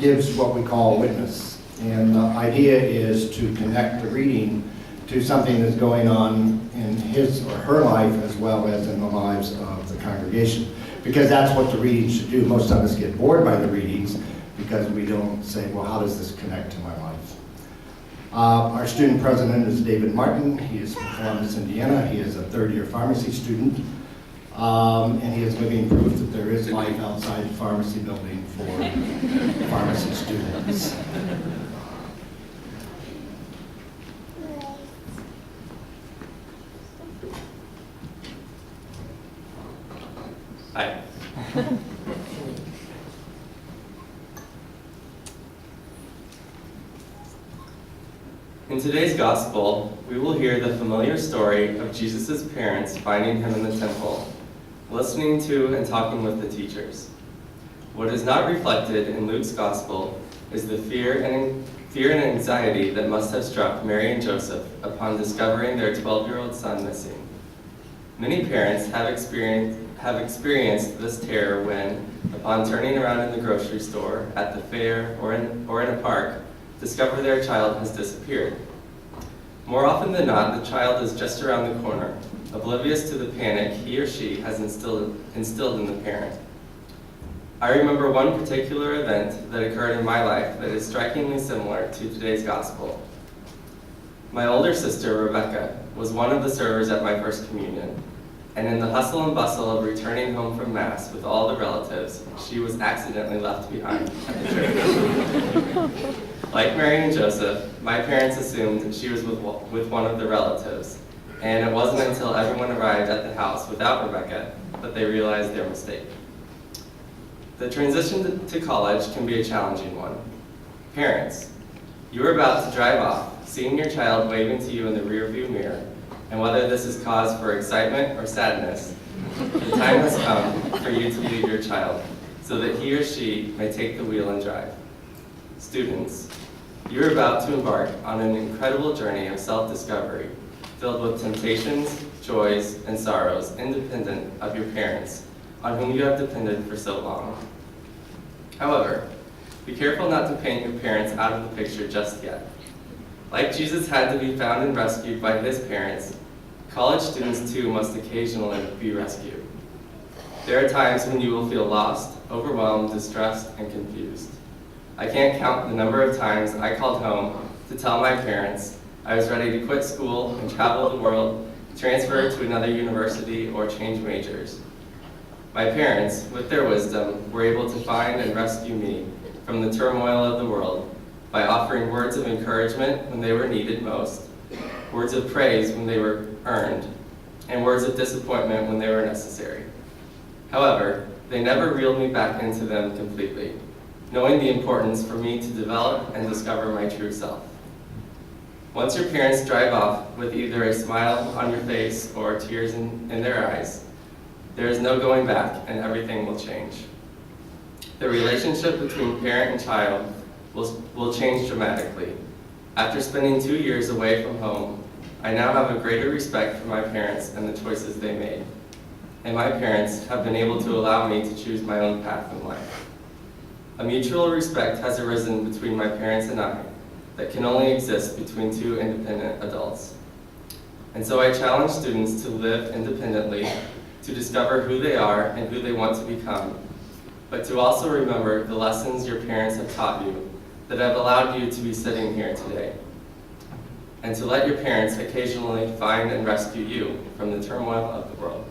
gives what we call a witness. And the idea is to connect the reading to something that's going on in his or her life as well as in the lives of the congregation. Because that's what the readings should do. Most of us get bored by the readings because we don't say, well, how does this connect to my life? Our student president is David Martin. He is from Columbus, Indiana. He is a third-year pharmacy student. And he is living proof that there is life outside the pharmacy building for pharmacy students. Hi. In today's gospel, we will hear the familiar story of Jesus' parents finding him in the temple, listening to and talking with the teachers. What is not reflected in Luke's gospel is the fear and anxiety that must have struck Mary and Joseph upon discovering their 12-year-old son missing. Many parents have experienced this terror when, upon turning around in the grocery store, at the fair, or in a park, discover their child has disappeared. More often than not, the child is just around the corner, oblivious to the panic he or she has instilled in the parent. I remember one particular event that occurred in my life that is strikingly similar to today's gospel. My older sister, Rebecca, was one of the servers at my first communion, and in the hustle and bustle of returning home from Mass with all the relatives, she was accidentally left behind at the church. Like Mary and Joseph, my parents assumed she was with one of the relatives, and it wasn't until everyone arrived at the house without Rebecca that they realized their mistake. The transition to college can be a challenging one. Parents, you are about to drive off, seeing your child waving to you in the rearview mirror, and whether this is cause for excitement or sadness, the time has come for you to leave your child so that he or she may take the wheel and drive. Students, you're about to embark on an incredible journey of self-discovery, filled with temptations, joys, and sorrows independent of your parents, on whom you have depended for so long. However, be careful not to paint your parents out of the picture just yet. Like Jesus had to be found and rescued by his parents, college students too must occasionally be rescued. There are times when you will feel lost, overwhelmed, distressed, and confused. I can't count the number of times I called home to tell my parents I was ready to quit school and travel the world, transfer to another university, or change majors. My parents, with their wisdom, were able to find and rescue me from the turmoil of the world by offering words of encouragement when they were needed most, words of praise when they were earned, and words of disappointment when they were necessary. However, they never reeled me back into them completely, knowing the importance for me to develop and discover my true self. Once your parents drive off with either a smile on your face or tears in their eyes, there is no going back and everything will change. The relationship between parent and child will change dramatically. After spending 2 years away from home, I now have a greater respect for my parents and the choices they made. And my parents have been able to allow me to choose my own path in life. A mutual respect has arisen between my parents and I that can only exist between two independent adults. And so I challenge students to live independently, to discover who they are and who they want to become, but to also remember the lessons your parents have taught you that have allowed you to be sitting here today. And to let your parents occasionally find and rescue you from the turmoil of the world.